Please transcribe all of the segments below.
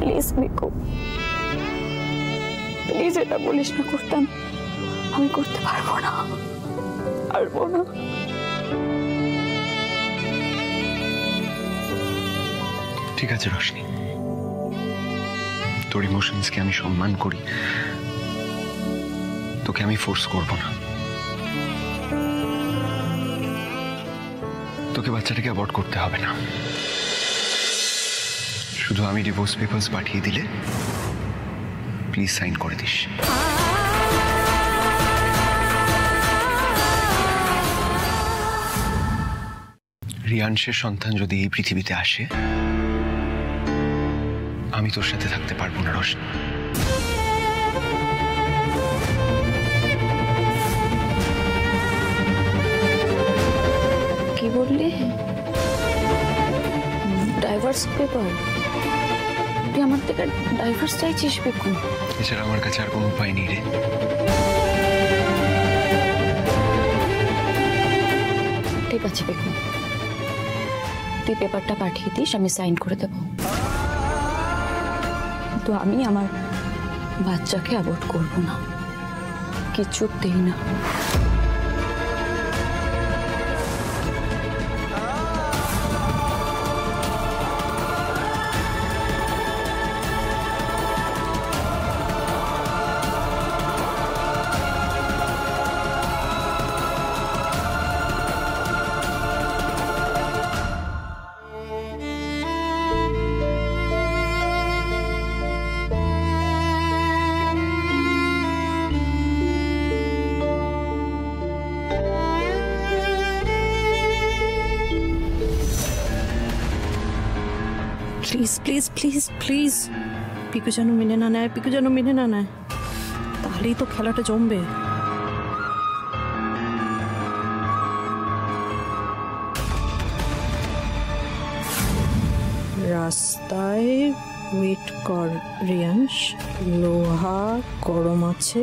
Please Miku, please এটা বলিস না। করতাম, আমি করতে পারবো না, পারবো না। ঠিক আছে রোশনি, তোর ইমোশনসকে আমি সম্মান করি, তোকে আমি ফোর্স করব না। তোকে বাচ্চাটাকে অ্যাবর্ট করতে হবে না, শুধু আমি ডিভোর্স পেপারস পাঠিয়ে দিলে প্লিজ সাইন করে দিস। রিয়াংশের সন্তান যদি এই পৃথিবীতে আসে, আমি তোর সাথে থাকতে পারবো না রোশনি। কি বললি? Divorce paper? তুই আমার থেকে ডাইভোর্স চাইছিস বেকু? এছাড়া আমার কাছে আর কোনো উপায় নেই রে। ঠিক আছে বেকু, তুই পেপারটা পাঠিয়ে দিস, আমি সাইন করে দেব। তো আমি আমার বাচ্চাকে অ্যাবর্ট করব না, কিছুতেই না। Please please please please, Piku যেন মেনে না নেয়, পিকু যেন মেনে না নেয়, তাহলেই তো খেলাটা জমবে। রাস্তায় ওয়েট কর রিয়াংশ, লোহা গরম আছে,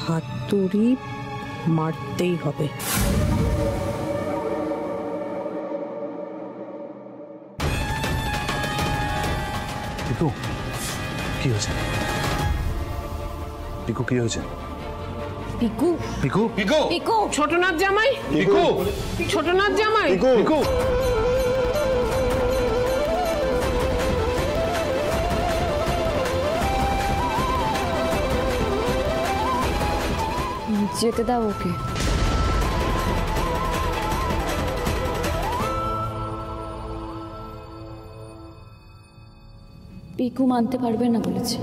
হাতুড়ি মারতেই হবে। পিকু কি হয়েছে? পিকু কি হয়েছে? পিকু পিকু পিকু পিকু ছোটনাথ জামাই, পিকু ছোটনাথ জামাই, পিকু পিকু যেতে দাও ওকে। পিকু মানতে পারবে না বলেছে।